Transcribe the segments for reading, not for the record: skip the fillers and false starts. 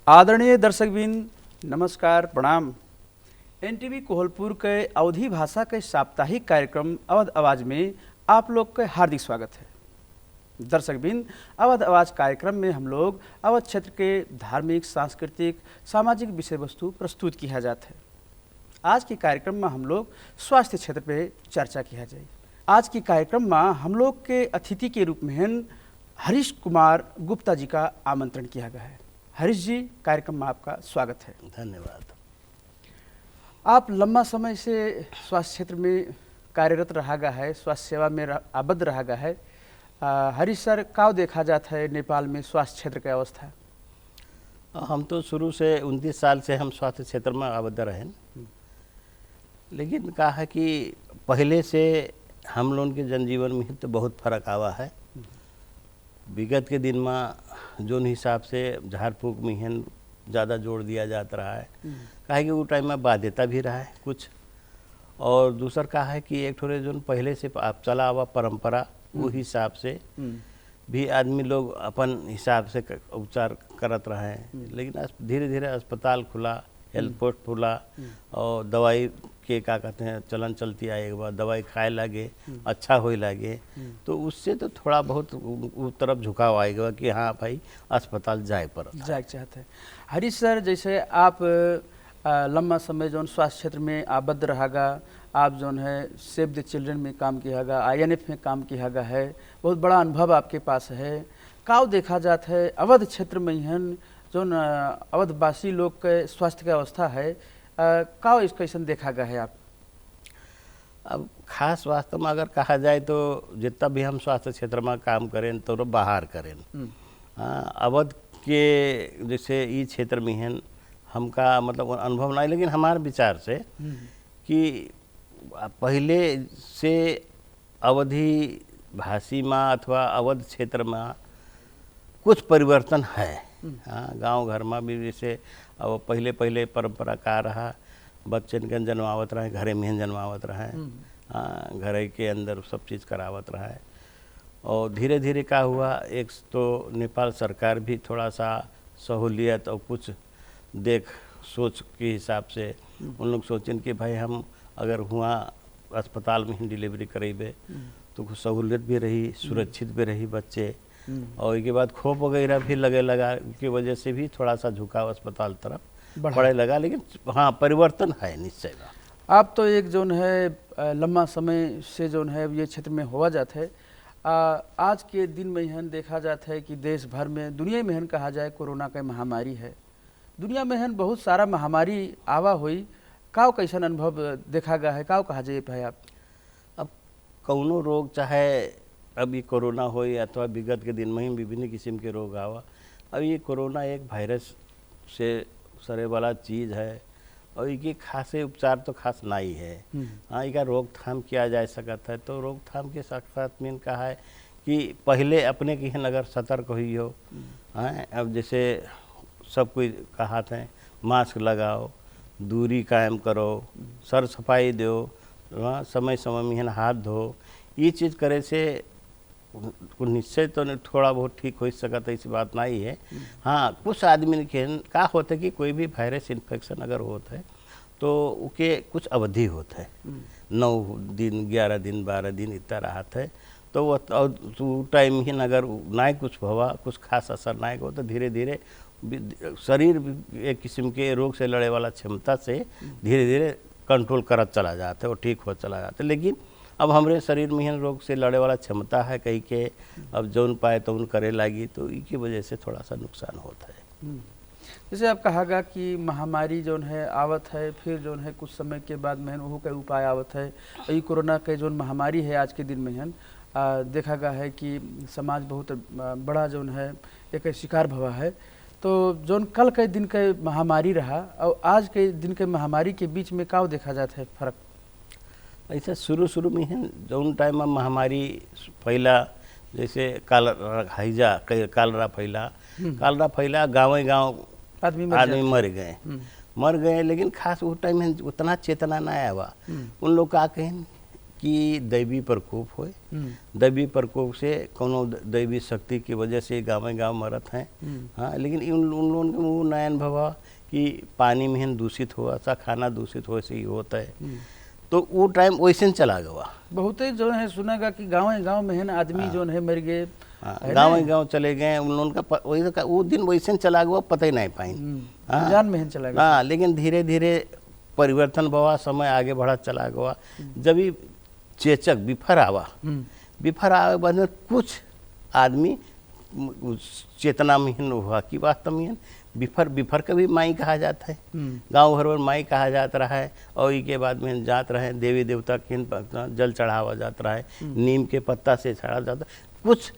आदरणीय दर्शकबिन नमस्कार प्रणाम। एनटीवी कोहलपुर के अवधी भाषा के साप्ताहिक कार्यक्रम अवध आवाज में आप लोग का हार्दिक स्वागत है। दर्शकबिन, अवध आवाज कार्यक्रम में हम लोग अवध क्षेत्र के धार्मिक, सांस्कृतिक, सामाजिक विषय वस्तु प्रस्तुत किया जाता है। आज के कार्यक्रम में हम लोग स्वास्थ्य क्षेत्र पे चर्चा किया जाए। आज के कार्यक्रम में हम लोग के अतिथि के रूप में हरीश कुमार गुप्ता जी का आमंत्रण किया गया है। हरीश जी, कार्यक्रम में आपका स्वागत है। धन्यवाद। आप लंबा समय से स्वास्थ्य क्षेत्र में कार्यरत रहा गया है, स्वास्थ्य सेवा में आबद्ध रहा गया है। हरीश सर, क्या देखा जाता है नेपाल में स्वास्थ्य क्षेत्र की अवस्था? हम तो शुरू से 29 साल से हम स्वास्थ्य क्षेत्र में आबद्ध रहे, लेकिन कहा है कि पहले से हम लोगों के जनजीवन में तो बहुत फर्क आवा है। विगत के दिन में जो हिसाब से झाड़ फूक में ज़्यादा जोड़ दिया जाता रहा है, कहा कि वो टाइम में बाध्यता भी रहा है कुछ, और दूसर कहा है कि एक थोड़े जो पहले से आप चला हुआ परंपरा वो हिसाब से भी आदमी लोग अपन हिसाब से उपचार करत रहे हैं। लेकिन धीरे धीरे अस्पताल खुला, हेल्थ पोस्ट खुला और दवाई के क्या कहते हैं चलन चलती आए, एक बार दवाई खाए लगे, अच्छा होए लगे, तो उससे तो थोड़ा बहुत उस तरफ झुकाव आएगा कि हाँ भाई अस्पताल जाए चाहते हैं। हरीश सर, जैसे आप लंबा समय जो स्वास्थ्य क्षेत्र में आबद्ध रहागा, आप जो है सेव द चिल्ड्रन में काम कियागा, INF में काम कियागा है, बहुत बड़ा अनुभव आपके पास है। का देखा जाता है अवध क्षेत्र में जो अवधवासी लोग के स्वास्थ्य की अवस्था है, का इस कैसन देखा गया है आप? अब खास वास्तव में अगर कहा जाए तो जितना भी हम स्वास्थ्य क्षेत्र में काम करें तो बाहर करें, अवध के जैसे ये क्षेत्र में हैं हमका मतलब अनुभव नहीं, लेकिन हमारे विचार से कि पहले से अवधि भाषी में अथवा अवध क्षेत्र में कुछ परिवर्तन है। हाँ, गांव घर में भी जैसे अब पहले पहले परंपरा का रहा, बच्चन के जन्मावत रहे, घरे में जन्मावत रहे, हाँ, घरे के अंदर सब चीज़ करावत रहा है। और धीरे धीरे क्या हुआ, एक तो नेपाल सरकार भी थोड़ा सा सहूलियत और कुछ देख सोच के हिसाब से उन लोग सोचें कि भाई हम अगर हुआ अस्पताल में ही डिलीवरी करेबे तो कुछ सहूलियत भी रही, सुरक्षित भी रही बच्चे, और इसके बाद खोप वगैरह भी लगे लगा की वजह से भी थोड़ा सा झुकाव अस्पताल तरफ बढ़े लगा। लेकिन हाँ, परिवर्तन है निश्चय। आप तो एक जो है लंबा समय से जो है ये क्षेत्र में हुआ जाता है, आज के दिन में यह देखा जाता है कि देश भर में, दुनिया में कहा जाए कोरोना का महामारी है, दुनिया में बहुत सारा महामारी आवा हुई, का कैसन अनुभव देखा गया है, का कहा जाए भाई आप? अब कौनो रोग चाहे अब ये कोरोना हो अथवा विगत के दिन में ही विभिन्न किस्म के रोग आवा, अब ये कोरोना एक वायरस से सरे वाला चीज़ है और इसके खासे उपचार तो खास नहीं है। हाँ, इसका रोकथाम किया जा सकता है, तो रोकथाम के साथ साथ मैंने कहा है कि पहले अपने की अगर सतर्क हुई हो, हाँ, अब जैसे सब कोई कहा था मास्क लगाओ, दूरी कायम करो, सर सफाई दो, हाँ, समय समय में हाथ धो, ये चीज़ करे से निश्चय तो थोड़ा बहुत ठीक हो सकता, ऐसी बात नहीं है। हाँ, कुछ आदमी के का होता है कि कोई भी वायरस इन्फेक्शन अगर होता है तो उसके कुछ अवधि होता है, 9 दिन, 11 दिन, 12 दिन इतना राहत है, तो वो टाइम ही अगर ना कुछ हुआ, कुछ खास असर ना हो, तो धीरे धीरे शरीर एक किस्म के रोग से लड़े वाला क्षमता से धीरे धीरे कंट्रोल करत चला जाता है और ठीक हो चला जाता है। लेकिन अब हमारे शरीर में रोग से लड़े वाला क्षमता है कहीं के, अब जौन पाए तो उन करे लगी, तो इसकी वजह से थोड़ा सा नुकसान होता है। जैसे आप कहागा कि महामारी जो है आवत है, फिर जो है कुछ समय के बाद में वो का उपाय आवत है। ये कोरोना के जो महामारी है आज के दिन में देखा गया है कि समाज बहुत बड़ा जो है एक शिकार भवा है। तो जो कल के दिन के महामारी रहा और आज के दिन के महामारी के बीच में क्या देखा जाता है फर्क? ऐसा शुरू में है जौन टाइम में महामारी फैला, जैसे कालरा फैला, गाँव आदमी मर गए, लेकिन खास उस टाइम में उतना चेतना ना आवा। उन लोग का कहें कि दैवी प्रकोप होए। दैवी प्रकोप से कोनो दैवी शक्ति की वजह से गाँव गाँव मरत हैं। हाँ, लेकिन उन लोगों के वो नया अनुभव हुआ कि पानी में दूषित हुआ सा, खाना दूषित हो से ही होता है। तो वो टाइम वैसे चला गया। बहुत ही जो है सुनागा कि गाँव में है ना आदमी जो है मर गए, गाँव चले गए उन लोगों का वही का वो दिन वैसे चला गया, पता ही नहीं पाई। जान में चला गया। हाँ, लेकिन धीरे धीरे परिवर्तन हुआ, समय आगे बढ़ा चला गया। जब ही चेचक बिफर आवा बाद में कुछ आदमी चेतना में हुआ कि वास्तव में बिफर का भी माई कहा जाता है। गांव भर में माई कहा जाता रहा है। और इसके बाद में जात रहे देवी देवता के जल चढ़ावा जाता है, नीम के पत्ता से चढ़ा जाता, कुछ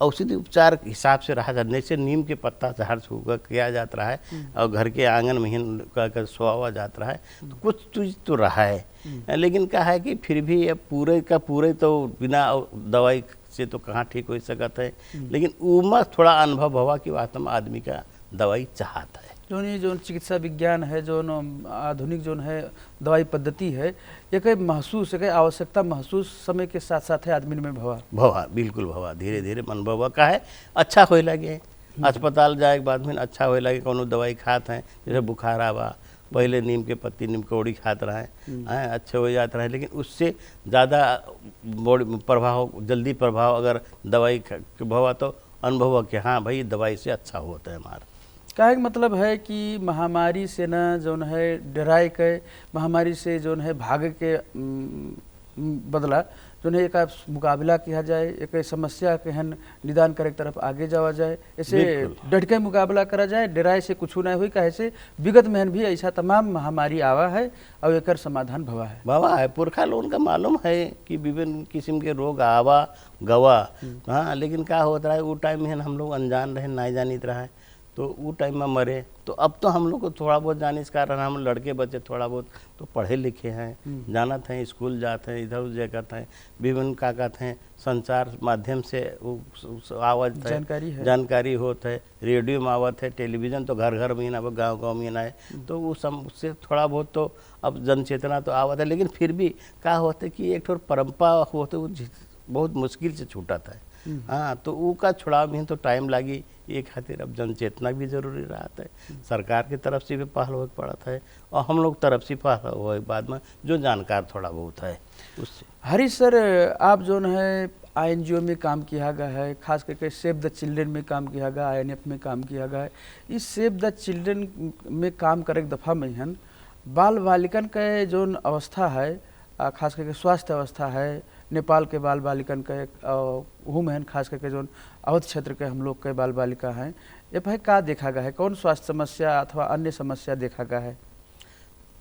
औषधि उपचार के हिसाब से रहा जाता, जैसे नीम के पत्ता झाड़ छूकर किया जाता रहा है और घर के आंगन में कर सोवा जाता रहा है। तो कुछ चीज तो रहा है, लेकिन क्या है कि फिर भी ये पूरे का पूरे तो बिना दवाई से तो कहाँ ठीक हो सकता है। लेकिन उमा थोड़ा अनुभव हुआ कि वास्तव में आदमी का दवाई चाहता है। जो चिकित्सा विज्ञान है, जो आधुनिक जो है दवाई पद्धति है, ये कई महसूस है, कई आवश्यकता महसूस समय के साथ साथ है आदमी में भवा बिल्कुल भवा धीरे धीरे मन भवा का है अच्छा होए लगे। अस्पताल जाए के बाद में अच्छा होए लगे, कोनो दवाई खाते हैं, जैसे बुखार आवा पहले नीम के पत्ती नीम कौड़ी खाते रहे हैं, अच्छे हो जाते रहे। लेकिन उससे ज़्यादा बॉडी प्रभाव जल्दी प्रभाव अगर दवाई के भवा तो अनुभव कि हाँ भाई दवाई से अच्छा होता है हमारा। का मतलब है कि महामारी से न जो है डराए के, महामारी से जो है भाग के बदला जो है एक मुकाबला किया जाए, एक समस्या के हन निदान करे तरफ आगे जावा जाए, ऐसे डट के मुकाबला करा जाए, डराए से कुछ नहीं हुई। कहे से विगत में भी ऐसा तमाम महामारी आवा है और एक समाधान भवा है। पुरखा लोगों का मालूम है कि विभिन्न किस्म के रोग आवा गवा। हाँ, लेकिन क्या होता है वो टाइम में हम लोग अनजान रहे, नहीं जानित रहा है, तो वो टाइम में मरे। तो अब तो हम लोग को थोड़ा बहुत जाने के कारण हम लड़के बच्चे थोड़ा बहुत तो पढ़े लिखे हैं, जानत हैं, स्कूल जाते हैं, इधर उधर करते हैं, विभिन्न का कहते हैं संचार माध्यम से आवाज जानकारी होता है, रेडियो में आवत है, टेलीविज़न तो घर घर में ना, गाँव गाँव में ना है। तो वो उससे थोड़ा बहुत तो अब जनचेतना तो आवत है। लेकिन फिर भी क्या होता है कि एक ठोर परंपरा होते वो बहुत मुश्किल से छूटा था। हाँ, तो वो का छुड़ाव में तो टाइम लगी, ये खातिर अब जनचेतना भी जरूरी रहा है। सरकार की तरफ से भी पहल हो पड़ा था और हम लोग तरफ से पहल हो बाद में जो जानकार थोड़ा बहुत है उससे। हरी सर, आप जो है INGO में काम किया गया है, खास करके सेव द चिल्ड्रन में काम किया गया, INF में काम किया गया है। इस सेव द चिल्ड्रन में काम करे दफ़ा में हन बाल बालिकन के जो अवस्था है, खास करके स्वास्थ्य अवस्था है नेपाल के बाल बालिकन के वह में खास करके जो अवध क्षेत्र के हम लोग के बाल बालिका हैं, ये भाई का देखा गया है, कौन स्वास्थ्य समस्या अथवा अन्य समस्या देखा गया है?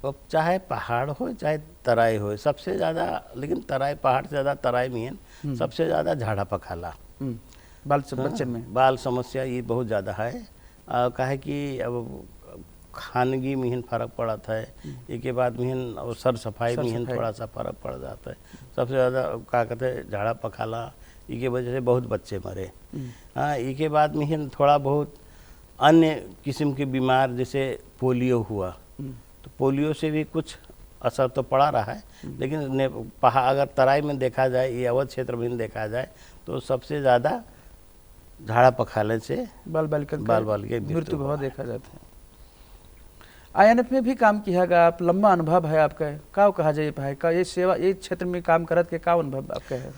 अब चाहे पहाड़ हो चाहे तराई हो, सबसे ज़्यादा, लेकिन तराई पहाड़ से ज़्यादा तराई में सबसे ज़्यादा झाड़ा पखाला बच्चन में बाल समस्या ये बहुत ज़्यादा है। कहे कि अब खानगी में फर्क पड़ा था, इसके बाद में और सर सफाई में थोड़ा सा फर्क पड़ जाता है। सबसे ज़्यादा क्या कहते हैं झाड़ा पखाला, इसके वजह से बहुत बच्चे मरे। हाँ, इसके बाद में थोड़ा बहुत अन्य किस्म के बीमार जैसे पोलियो हुआ, तो पोलियो से भी कुछ असर तो पड़ा रहा है। लेकिन अगर तराई में देखा जाए, ये अवध क्षेत्र में देखा जाए, तो सबसे ज़्यादा झाड़ा पखाले से बाल बालिका मृत्यु बहुत देखा जाता है। INF में भी काम किया गया, आप लंबा अनुभव है आपका, क्या कहा जाए भाई का ये सेवा ये क्षेत्र में काम करत के क्या अनुभव आपका है?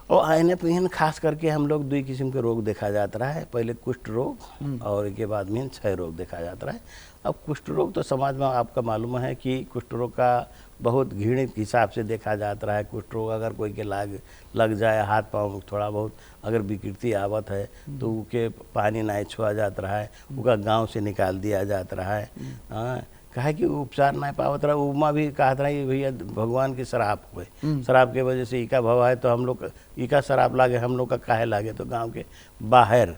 और INF में खास करके हम लोग दो किस्म के रोग देखा जाता रहा है, पहले कुष्ठ रोग और इसके बाद में क्षय रोग देखा जाता रहा है। अब कुष्ठ रोग तो समाज में आपका मालूम है कि कुष्ठ रोग का बहुत घृणित हिसाब से देखा जाता रहा है। कुष्ठ रोग अगर कोई के लग जाए, हाथ पाँव थोड़ा बहुत अगर विकृति आवत है तो उके पानी नहीं छुआ जाता रहा है, उनका गांव से निकाल दिया जाता रहा है। हाँ, कहे कि उपचार नहीं पावत रहा, उमा भी कहता रहा भैया भगवान की शराब हुए, शराब के वजह से इका भवा है, तो हम लोग इका शराब लागे, हम लोग का काहे लागे, तो गांव के बाहर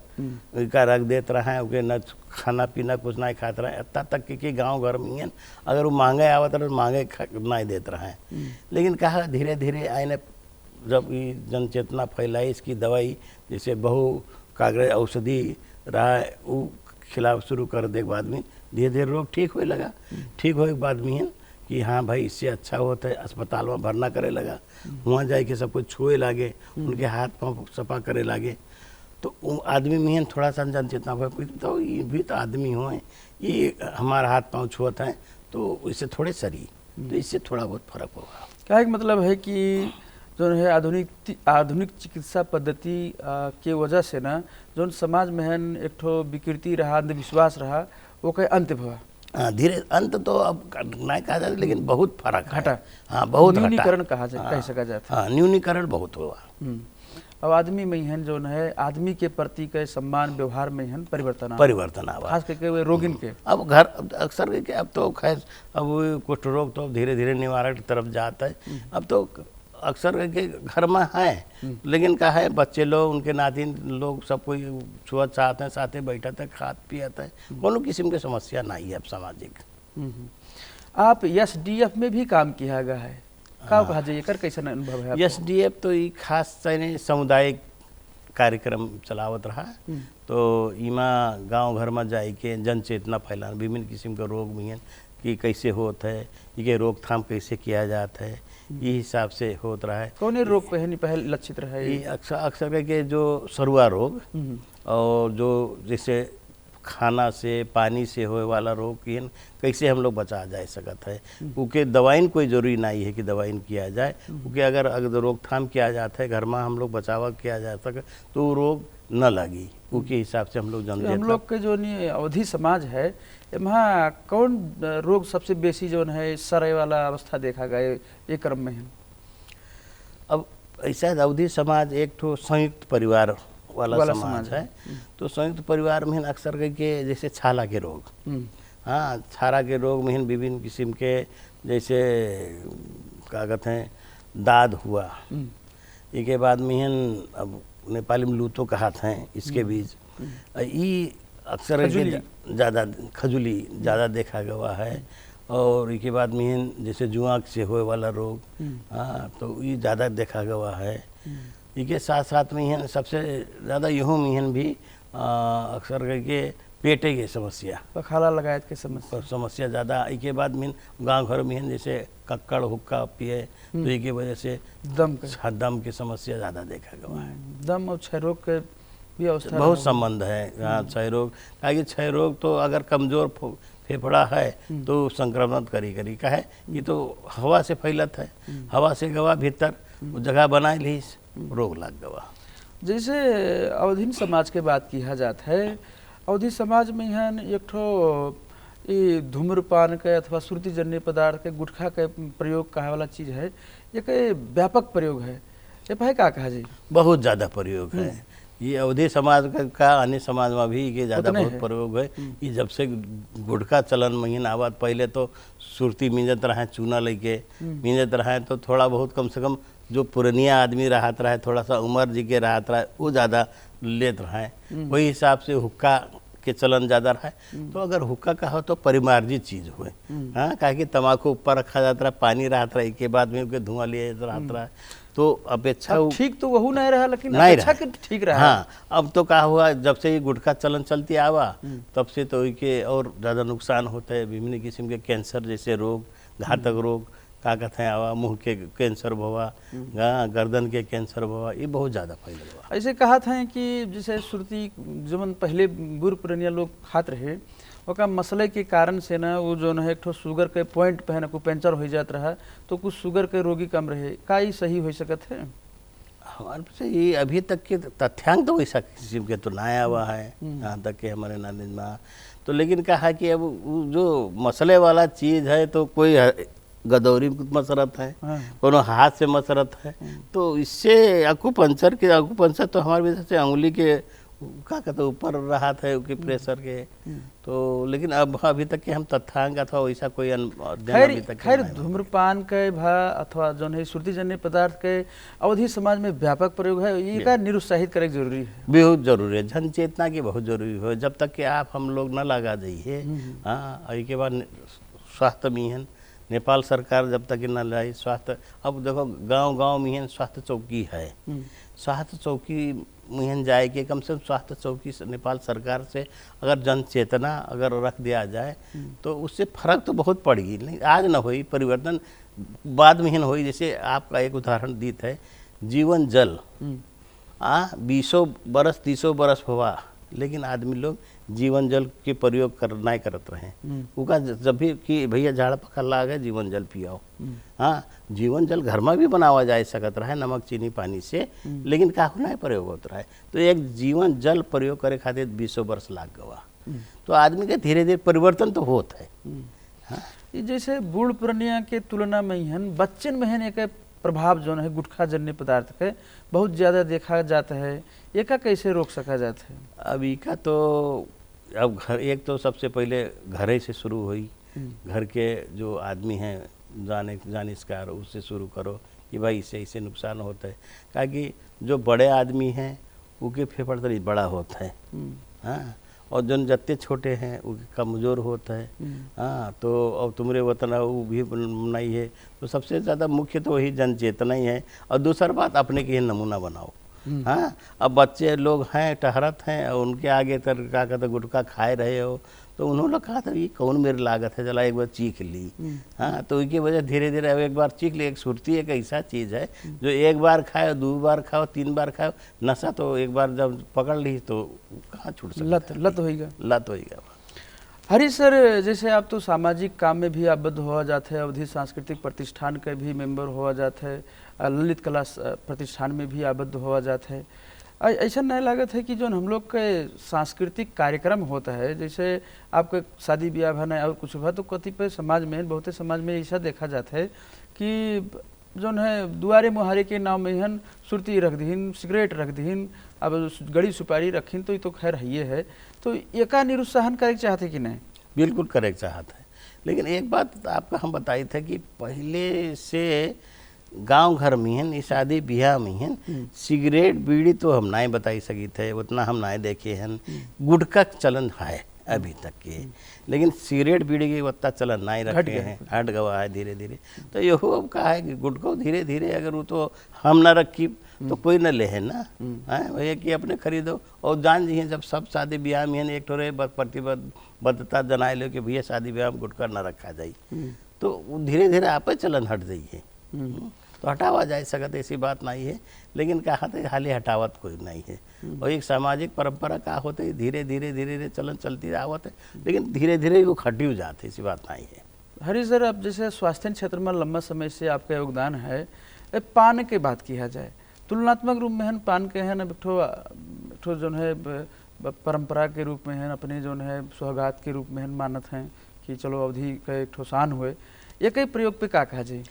इका रख देते रहे, उके न खाना पीना कुछ नहीं खाते रहे, इतना तक कि गांव घर में अगर वो महंगे आवत रहे महंगे नहीं देते रहे। लेकिन कहा धीरे धीरे INF जब ये जनचेतना फैलाई, इसकी दवाई जैसे बहु कागज औषधि रहा वो खिलाफ शुरू कर दे के बाद में धीरे धीरे रोग ठीक होने लगा। ठीक होने के बाद में कि हाँ भाई इससे अच्छा होता है, अस्पताल में भरना करे लगा, वहाँ जाए के सब कुछ छुए लागे, उनके हाथ पाँव सफा करे लागे, तो वो आदमी में थोड़ा सा जन चेतना भाई तो ये भी तो आदमी हो, ये हमारा हाथ पाँव छुअत है, तो इससे थोड़े सरी, तो इससे थोड़ा बहुत फर्क होगा। क्या एक मतलब है कि जो है आधुनिक चिकित्सा पद्धति के वजह से ना जो समाज में है एक ठो विकृति रहा, अंधविश्वास रहा, वो कहीं अंत हुआ। हाँ, धीरे अंत तो अब नहीं कहा जाए, लेकिन बहुत फर्क हटा। हाँ, बहुत न्यूनीकरण कहा जाए, कह सका जाता है। हाँ, न्यूनीकरण बहुत हुआ। अब आदमी में है जो है आदमी के प्रति के सम्मान व्यवहार में है परिवर्तन आवा, खास करके वे रोगिन के। अब घर अक्सर के अब तो खैर अब कुष्ठ रोग तो धीरे धीरे निवारण की तरफ जाता है। अब तो अक्सर के घर में है, लेकिन क्या है बच्चे लोग, उनके नातिन लोग सब कोई छुअत चाहते हैं, साथे बैठते हैं, खात पियत है, कोनो किस्म की समस्या नहीं है अब सामाजिक। आप SDF में भी काम किया गया है, का कहा जाए एकर कैसा अनुभव है? SDF तो ये खास सामुदायिक कार्यक्रम चलावत रहा, तो इमा गांव घर में जाए के जन चेतना फैलाना, विभिन्न किस्म के रोग में कि कैसे होता है, ये रोकथाम कैसे किया जाता है, ये हिसाब से होत रहा है। कौन रोग पहले लक्षित रहा है? ये अक्सर के जो सरुआ रोग और जो जैसे खाना से पानी से होए वाला रोग कैसे हम लोग बचा जा सकता है, क्योंकि दवाइन कोई जरूरी नहीं है कि दवाइन किया जाए, क्योंकि अगर रोकथाम किया जाता है, घर में हम लोग बचाव किया जा सके तो वो रोग न लगी, उसके हिसाब से हम लोग हम लोग के जो अवधि समाज है वहाँ कौन रोग सबसे बेसी जो है सरे वाला अवस्था देखा गया ये क्रम में है? अब ऐसा अवधि समाज एक ठो संयुक्त परिवार वाला समाज है, तो संयुक्त परिवार में अक्सर के जैसे छाला के रोग, हाँ छाला के रोग में विभिन्न किस्म के जैसे क्या कहते हैं दाद हुआ, इसके बाद में अब नेपाली में लूतो कहते हैं, इसके बीच ये अक्सर ज़्यादा खजुली ज़्यादा देखा गया है, और इसके बाद में जैसे जुआ से होए वाला रोग, हाँ तो ये ज़्यादा देखा गया है। इसके साथ साथ में सबसे ज़्यादा यूँ में भी अक्सर करके पेटे की समस्या, पखाला लगायत के समस्या ज़्यादा, इसके बाद में गांव घर में जैसे कक्कड़ हुक्का पिए तो इसकी वजह से दम की समस्या ज़्यादा देखा गया है। दम और क्षय रोग के भी अवस्था बहुत संबंध है। हाँ, क्षय रोग, ताकि क्षय रोग तो अगर कमज़ोर फेफड़ा है तो संक्रमण करी का है, ये तो हवा से फैलत है, हवा से गवा भीतर जगह बनाए ली रोग लग गवा। जैसे अवधि समाज के बात किया जाता है, अवधि समाज में यहाँ एक ठो ये धूम्रपान के अथवा सुरती जन्य पदार्थ के गुटखा के प्रयोग कहा वाला चीज़ है, ये के व्यापक प्रयोग है, ये भाई क्या कहा जाए? बहुत ज़्यादा प्रयोग है ये अवधि समाज का, अन्य समाज में भी ये ज़्यादा बहुत प्रयोग है। ये जब से गुटखा चलन महीना आवाज, पहले तो सुरती मिंजत रहे, चूना लेके मिंजत रहे, तो थोड़ा बहुत कम से कम जो पुरानिया आदमी रहत रहे, थोड़ा सा उम्र जी के रहत रहे, वो ज़्यादा लेत रहे, वही हिसाब से हुक्का के चलन ज़्यादा रहा। तो अगर हुक्का का हो तो परिमार्जित चीज़ हुए, हाँ कहा कि तम्बाकू ऊपर रखा जाता रहा, पानी रहता रहा, के बाद में धुआं लिया रहता रहा, तो अपेक्षा ठीक तो वही नहीं रहा, लेकिन अपेक्षा के ठीक रहा। हाँ, अब तो क्या हुआ, जब से ये गुटखा चलन चलती आवा तब से तो इनके और ज़्यादा नुकसान होता है, विभिन्न किस्म के कैंसर जैसे रोग, घातक रोग का कहते हैं आवा, मुँह के कैंसर भवा, गर्दन के कैंसर भवा, ये बहुत ज़्यादा फैल हुआ। ऐसे कहा था कि जैसे सुरती जमन पहले बुर पुरानिया लोग खात रहे, ओका मसले के कारण से ना वो जो है एक ठो शुगर के पॉइंट पे ना को पंचर हो जात रहा, तो कुछ शुगर के रोगी कम रहे, का ये सही हो सकत है? हमारे से ये अभी तक के तथ्यांक तो वैसा किस्म के तो नया हुआ है यहाँ तक के हमारे नॉलेज में, तो लेकिन कहा कि अब जो मसले वाला चीज़ है तो कोई गदौरी मसरत है, कोनो हाथ से मसरत है, तो इससे अकुपंचर तो हमारे वजह से अंगुली के क्या कहते ऊपर रहा था कि प्रेशर के, तो लेकिन अब अभी तक के हम तथ्यांक अथवा वैसा कोई खैर धूम्रपान के अथवा जो है सुरतीजन्य पदार्थ के अवधि समाज में व्यापक प्रयोग है, ये का निरुत्साहित करे जरूरी है, बहुत जरूरी है, जन चेतना की बहुत जरूरी है। जब तक कि आप हम लोग न लगा जाइए, हाँ इसके बाद स्वास्थ्य में नेपाल सरकार जब तक न लाई स्वास्थ्य, अब देखो गांव में स्वास्थ्य चौकी है, स्वास्थ्य चौकी मुहन जाए कि कम से कम स्वास्थ्य चौकी से नेपाल सरकार से अगर जन चेतना अगर रख दिया जाए तो उससे फर्क तो बहुत पड़ेगी। नहीं आज ना हुई परिवर्तन बाद में हुई। जैसे आपका एक उदाहरण दीत है जीवन जल 20 बरस 30 बरस हुआ लेकिन आदमी लोग जीवन जल के प्रयोग नहीं करत रहे। उका जब भी कि भैया झाड़ पखा लाग है जीवन जल पियाओ। हाँ जीवन जल घर में भी बनावा जा सकत रहा है नमक चीनी पानी से, लेकिन काहू नहीं प्रयोग होता रहा है। तो एक जीवन जल प्रयोग करे खातिर 20 वर्ष लाग गवा। तो आदमी के धीरे धीरे परिवर्तन तो होता है। हाँ? जैसे बूढ़ पुरानिया के तुलना में हन बच्चन में हन एक प्रभाव जो है गुटखा जन्य पदार्थ के बहुत ज़्यादा देखा जाता है, एका कैसे रोक सका जाता है? अब इका तो अब घर एक तो सबसे पहले घरे से शुरू हुई। घर के जो आदमी हैं जानिस्कार उससे शुरू करो कि भाई इससे नुकसान होता है। ताकि जो बड़े आदमी हैं उनके फेफड़ तरी बड़ा होता है। हाँ और जन जत्ते छोटे हैं वो कमज़ोर होता है। हाँ तो अब तुम्हारे वतन वो भी नहीं है। तो सबसे ज़्यादा मुख्य तो वही जन चेतना ही है। और दूसरी बात अपने के नमूना बनाओ। हाँ अब बच्चे लोग हैं टहरत हैं और उनके आगे तर क्या कहते गुटखा खाए रहे हो तो उन्होंने कहा था ये कौन मेरी लागत है, चला एक बार चीख ली। हाँ तो इसकी वजह धीरे धीरे अब एक बार चीख ली। एक सुरती एक ऐसा चीज़ है जो एक बार खाओ 2 बार खाओ 3 बार खाओ, नशा तो एक बार जब पकड़ ली तो कहाँ छूट सकता है। लत होएगा। लत होएगा। हरी सर जैसे आप तो सामाजिक काम में भी आबद्ध हुआ जाते हैं, अवधि सांस्कृतिक प्रतिष्ठान के भी मेंबर हुआ जाते हैं, ललित कला प्रतिष्ठान में भी आबद्ध हुआ जाता है। ऐसा नहीं लागत है कि जो हम लोग के सांस्कृतिक कार्यक्रम होता है जैसे आपके शादी ब्याह भा और कुछ हुआ तो कतिपय समाज में बहुत समाज में ऐसा देखा जाता है कि जो है दुआरे मुहारे के नाम में हन सुरती रख दीन, सिगरेट रख दीन, अब गड़ी सुपारी रखीन तो ये तो खैर है। तो एका निरुत्साहन करे चाहते कि नहीं? बिल्कुल करे चाहते हैं। लेकिन एक बात आपका हम बताई था कि पहले से गांव घर में है शादी ब्याह में है सिगरेट बीड़ी तो हम नहीं बताई सकी थे, उतना हम नहीं देखे हैं। गुटखा चलन है अभी तक के, लेकिन सिगरेट बीड़ी की उतना चलन नहीं रखे हैं, हट गवा है धीरे धीरे। तो यहो अब कहा है कि गुटखा धीरे धीरे अगर वो तो हम ना रखी तो कोई न ले है ना है भैया कि अपने खरीदो। और जान जी जब सब शादी ब्याह में एक ठोरे प्रतिबद्धता जनाए लो कि भैया शादी ब्याह में गुटखा न रखा जाए तो धीरे धीरे आप चलन हट जाइए। तो हटावा जा सकते ऐसी बात नहीं है, लेकिन कहा था हाली हटावत कोई नहीं है। और एक सामाजिक परंपरा का होते है धीरे धीरे धीरे धीरे चलन चलती आवत है, लेकिन धीरे धीरे वो खटी जाते ऐसी बात नहीं है। हरी सर अब जैसे स्वास्थ्य क्षेत्र में लंबा समय से आपका योगदान है, पान के बात किया जाए तुलनात्मक रूप में है पान के हैं ठो जो है परंपरा के रूप में है अपने जो है सुहागात के रूप में है मानत हैं कि चलो अवधि का एक ठोसान हुए, एक ही प्रयोग पे का कहा जाए?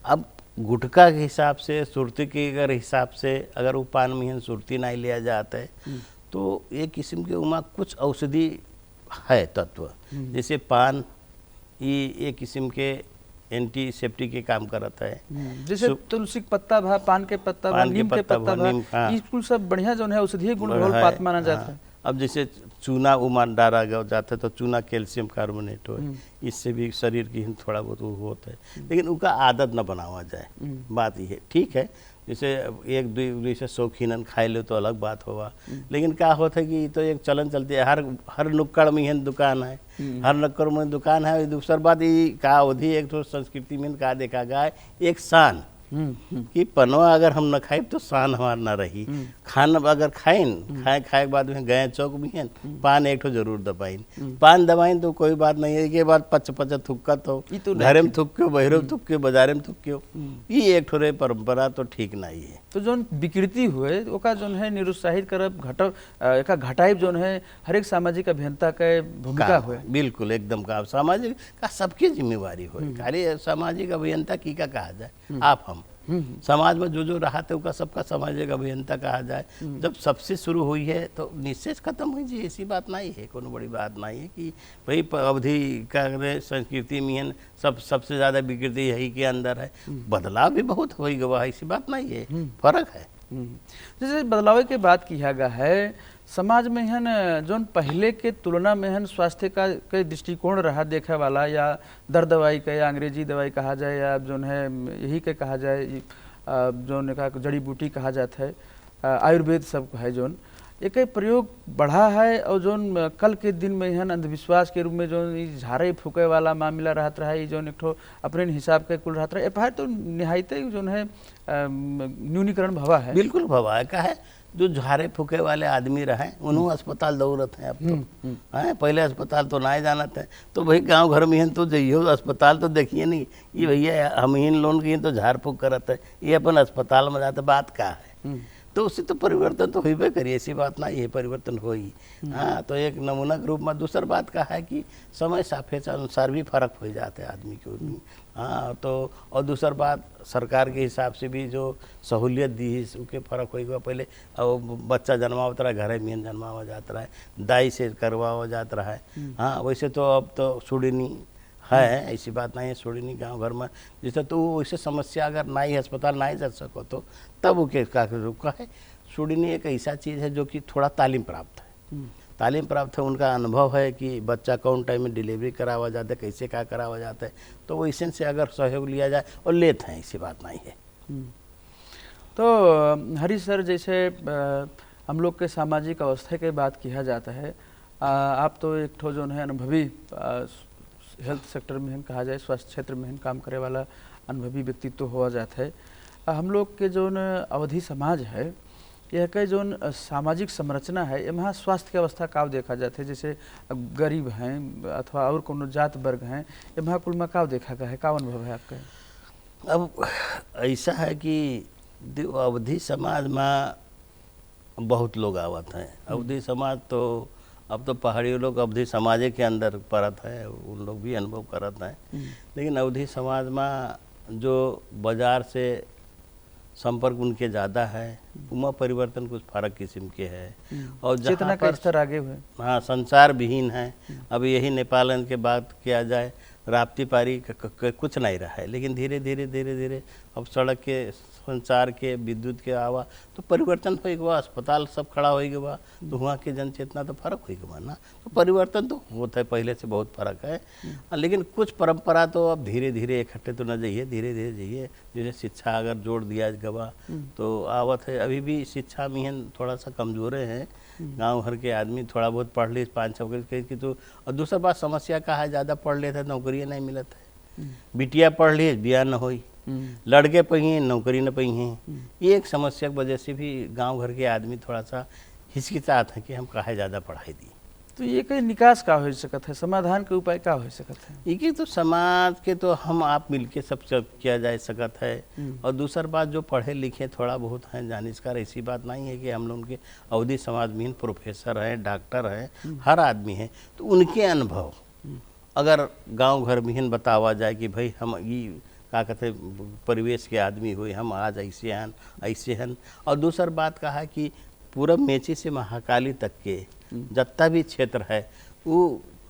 अब गुटखा के हिसाब से सुरती के अगर हिसाब से अगर वो पान में सुरती नहीं लिया जाता है तो एक किस्म के उमा कुछ औषधि है तत्व। जैसे पान ये एक किस्म के एंटीसेप्टिक के काम करता है। जैसे तुलसी के पत्ता भा, पान के पत्ता भा, नीम के पत्ता भा, ये कुल सब बढ़िया जो है औषधीय गुण वाला पात माना जाता है। अब जैसे चूना उमान डाला जाता है तो चूना कैल्शियम कार्बोनेट हो, इससे भी शरीर की थोड़ा बहुत वो होता है, लेकिन उनका आदत न बनावा जाए। बात ये ठीक है जैसे एक दो से शौकीनन खाए लो तो अलग बात होगा, लेकिन क्या होता है कि तो एक चलन चलती है हर नुक्कड़ में दुकान है, हर नुक्कड़ में दुकान है। दूसरी बात ये का अवधि एक तो संस्कृति में का देखा गया है एक शान कि पनवा अगर हम न खाए तो शान हमार न रही। खाना अगर खाइन खाए के बाद में गए चौक में है पान एक तो जरूर दबाइन, पान दबाइन तो कोई बात नहीं है। के बाद पच थुक्कत हो, घरे में थुक्क्यो बहरों में थुक्क्यो बाजारे में थुक्क्यो, ये एक ठोरे परंपरा तो ठीक नहीं है। तो जो विकृति हुए ओका जो है निरुत्साहित करब घटाइब जो है हर एक सामाजिक अभियंता के भूमिका हुए। बिल्कुल एकदम का सामाजिक का सबकी जिम्मेवारी हो। खाली सामाजिक अभियंता की का कहा जाए आप हम समाज में जो रहा थे उसका सबका सामाजिक अभियंता कहा जाए। जब सबसे शुरू हुई है तो निश्चय खत्म हुई जी, ऐसी बात नहीं है, कोई बड़ी बात नहीं है कि भाई अवधि का संस्कृति में सबसे ज़्यादा विकृति यही के अंदर है। बदलाव भी बहुत हो गया, ऐसी बात नहीं है, फर्क है। जैसे बदलाव की बात किया गया है समाज में है न जो पहले के तुलना में है स्वास्थ्य का के दृष्टिकोण रहा देखे वाला, या दर्द दवाई का या अंग्रेजी दवाई कहा जाए या जो है यही के कहा जाए जो ने कहा जड़ी बूटी कहा जाता है, आयुर्वेद सब है जोन एक प्रयोग बढ़ा है और जोन कल के दिन में हन अंधविश्वास के रूप में जो झाड़े फूके वाला मामला रहता रहा जोन एक ठो अपने हिसाब के कुल रहता रहा है तो निहायत जोन है न्यूनीकरण भवा है। बिल्कुल भवा है का है जो झाड़े फूके वाले आदमी रहे उन्होंने अस्पताल दौड़त हैं अब तो हैं पहले अस्पताल तो ना जानते हैं तो भाई गांव घर में तो जाइयो अस्पताल तो देखिए नहीं ये भैया हम इन लोन की तो झाड़ फूक करते है ये अपन अस्पताल में जाते बात का है तो उससे तो परिवर्तन तो होबे करिए ऐसी बात ना ये परिवर्तन हो ही। हाँ तो एक नमूना के रूप में दूसर बात का है कि समय सापेक्ष अनुसार भी फर्क हो जाते हैं आदमी के उनमें। हाँ तो और दूसर बात सरकार के हिसाब से भी जो सहूलियत दी है उसके फर्क होगा पहले अब बच्चा जन्मावत रहा घरे में जन्मावा जाता रहा है दाई से करवावा जाता रहा है। हाँ वैसे तो अब तो सुड़नी है ऐसी बात नहीं है सुड़नी गांव घर में जैसे तो वैसे समस्या अगर ना ही अस्पताल ना ही जा सको तो तब वो का रुका है। सुड़नी एक ऐसा चीज़ है जो कि थोड़ा तालीम प्राप्त है तालीम प्राप्त है उनका अनुभव है कि बच्चा कौन टाइम में डिलीवरी करावा जाता है कैसे क्या करावा जाता है तो वैसे से अगर सहयोग लिया जाए और लेते हैं ऐसी बात नहीं है। तो हरी सर जैसे हम लोग के सामाजिक अवस्था की बात किया जाता है आप तो एक ठो जो है अनुभवी हेल्थ सेक्टर में कहा जाए स्वास्थ्य क्षेत्र में काम करे वाला अनुभवी व्यक्तित्व हुआ जाता है। हम लोग के जो अवधि समाज है यह के जो सामाजिक संरचना है यहाँ स्वास्थ्य की अवस्था काव देखा जाता है जैसे गरीब हैं अथवा और कोनो जात वर्ग हैं यहाँ कुल में काव देखा गया है का अनुभव है आपका? अब ऐसा है कि अवधि समाज में बहुत लोग आवत हैं अवधि समाज तो अब तो पहाड़ी लोग अवधि समाज के अंदर परत है उन लोग भी अनुभव करत हैं लेकिन अवधि समाज में जो बाजार से संपर्क उनके ज़्यादा है उमा परिवर्तन कुछ फर्क किस्म के है और जितना का स्तर आगे हुए हाँ संसार विहीन है। अब यही नेपाल के बात किया जाए राप्ती पारी कुछ नहीं रहा है लेकिन धीरे धीरे धीरे धीरे अब सड़क के संचार के विद्युत के आवा तो परिवर्तन हो गया अस्पताल सब खड़ा हो गया तो वहाँ के जनचेतना तो फर्क हो गया ना तो परिवर्तन तो होता है पहले से बहुत फर्क है। लेकिन कुछ परंपरा तो अब धीरे धीरे इकट्ठे तो न जाइए धीरे धीरे जाइए जैसे शिक्षा अगर जोड़ दिया गवा तो आवत है अभी भी शिक्षा में थोड़ा सा कमजोरे हैं गांव घर के आदमी थोड़ा बहुत पढ़ ली 5-6 की तो और दूसरा बात समस्या का है ज़्यादा पढ़ लेते नौकरी नहीं मिलत है बिटिया पढ़ ली बिया न हो लड़के पहिए नौकरी न पहिए ये एक समस्या की वजह से भी गांव घर के आदमी थोड़ा सा हिचकिचाते हैं कि हम काहे ज़्यादा पढ़ाई दी। तो ये कई निकास का हो सकता है समाधान के उपाय का हो सकता है एक तो समाज के तो हम आप मिलके सब किया जा सकता है और दूसर बात जो पढ़े लिखे थोड़ा बहुत हैं जानकार ऐसी बात नहीं है कि हम लोग के अवधि समाज में प्रोफेसर हैं डॉक्टर हैं हर आदमी है तो उनके अनुभव अगर गांव घर में बतावा जाए कि भाई हम ये का कहते परिवेश के आदमी हुए हम आज ऐसे हैं और दूसर बात कहा कि पूरा मेची से महाकाली तक के जितना भी क्षेत्र है वो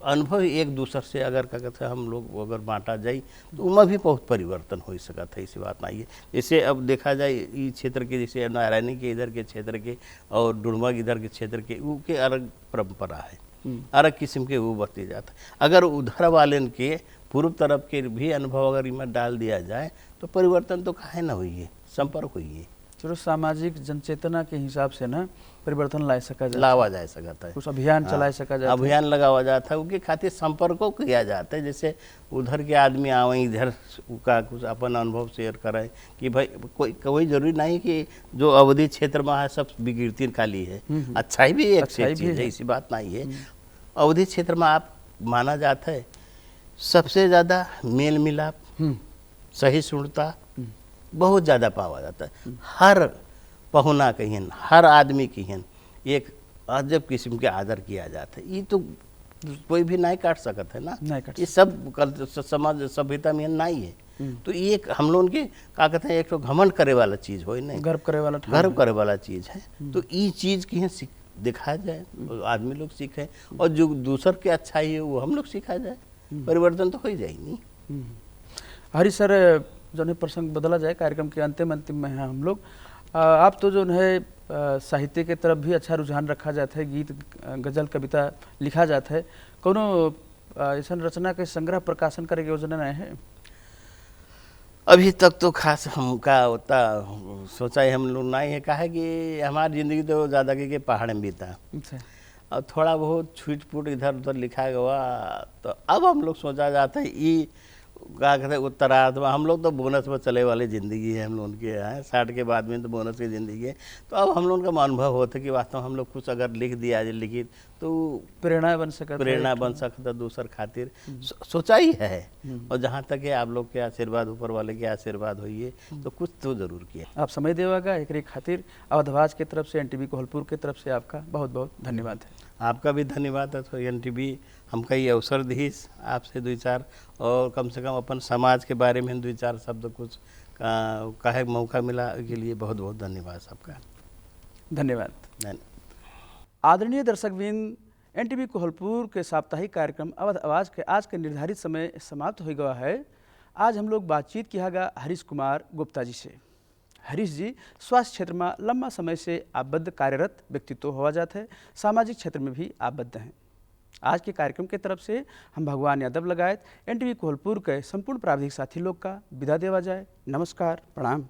अनुभव एक दूसरे से अगर क्या कहते हैं हम लोग अगर बांटा जाए तो उनमें भी बहुत परिवर्तन हो सकता है ऐसी बात नहीं है। जैसे अब देखा जाए इस क्षेत्र के जैसे नारायणी के इधर के क्षेत्र के और डुड़मा इधर के क्षेत्र के वो के अलग परंपरा है अलग किस्म के वो बरती जाता है। अगर उधर वाले के पूर्व तरफ के भी अनुभव अगर इनमें डाल दिया जाए तो परिवर्तन तो काहे ना हुई है संपर्क हुई है। चलो सामाजिक जनचेतना के हिसाब से ना परिवर्तन लावा जा सकता है कुछ अभियान चला सका जाता है अभियान लगावा जाता है उनके खातिर संपर्कों किया जाता है जैसे उधर के आदमी आवे इधर का कुछ अपन अनुभव शेयर करें कि भाई कोई जरूरी नहीं कि जो अवधि क्षेत्र में है सब बिगड़ती खाली है अच्छाई भी एक चीज है ऐसी बात नहीं है। अवधि क्षेत्र में आप माना जाता है सबसे ज़्यादा मेल मिलाप सहिष्णुता बहुत ज़्यादा पावा जाता है। हर पहुना कहिन हर आदमी कहिन एक अजब किस्म के आदर किया जाता है। ये तो कोई भी नहीं काट सकता है ना ये सब समाज सभ्यता में नहीं है तो ये हम लोग के का कहते हैं एक तो घमंड करे वाला चीज़ हो नहीं गर्व करे वाला चीज़ है तो ये चीज़ की दिखाया जाए आदमी लोग सीखे और जो दूसर के अच्छाई है वो हम लोग सिखा जाए परिवर्तन तो हो ही जाएगी। हरी सर जो है प्रसंग बदला जाए कार्यक्रम के अंतिम में है हम लोग आप तो जो है साहित्य के तरफ भी अच्छा रुझान रखा जाता है गीत गजल कविता लिखा जाता है कोनो ऐसा रचना के संग्रह प्रकाशन करे योजना नहीं है? अभी तक तो खास हमका होता सोचा ही हम लोग नहीं है, काहे कि हमारी ज़िंदगी तो ज़्यादा के पहाड़ में बीता, अच्छा। और थोड़ा बहुत छूट फूट इधर उधर लिखा गया। तो अब हम लोग सोचा जाता है ये क्या कहते हैं उत्तरार्ध में, हम लोग तो बोनस पर चले वाली ज़िंदगी है हम लोगों के यहाँ, 60 के बाद में तो बोनस की ज़िंदगी है। तो अब हम लोगों का अनुभव होता है कि वास्तव में हम लोग कुछ अगर लिख दिया जाए लिखित तो प्रेरणा बन सकता है, प्रेरणा एक बन ठो। सकता दूसर खातिर सोचा ही है। हम्म। और जहाँ तक है आप लोग के आशीर्वाद, ऊपर वाले के आशीर्वाद होइए तो कुछ तो ज़रूर किया। आप समय देवागा एकरे खातिर अवध आवाज के तरफ से, एनटीवी कोहलपुर के तरफ से आपका बहुत बहुत धन्यवाद है। आपका भी धन्यवाद है। तो NTV हमका ये अवसर दी आपसे 2-4 और कम से कम अपन समाज के बारे में 2-4 शब्द कुछ कहे मौका मिला, के लिए बहुत बहुत धन्यवाद सबका। धन्यवाद। धन्यवाद। आदरणीय दर्शकबिन, एनटीवी कोहलपुर के साप्ताहिक कार्यक्रम अवध आवाज के आज के निर्धारित समय समाप्त हो गया है। आज हम लोग बातचीत किया गया हरीश कुमार गुप्ता जी से। हरीश जी स्वास्थ्य क्षेत्र में लंबा समय से आबद्ध कार्यरत व्यक्तित्व हुआ जाते हैं, सामाजिक क्षेत्र में भी आबद्ध हैं। आज के कार्यक्रम के तरफ से हम भगवान यादव लगायत एनटीवी कोहलपुर के संपूर्ण प्राविधिक साथी लोग का विदा देवा जाए। नमस्कार, प्रणाम।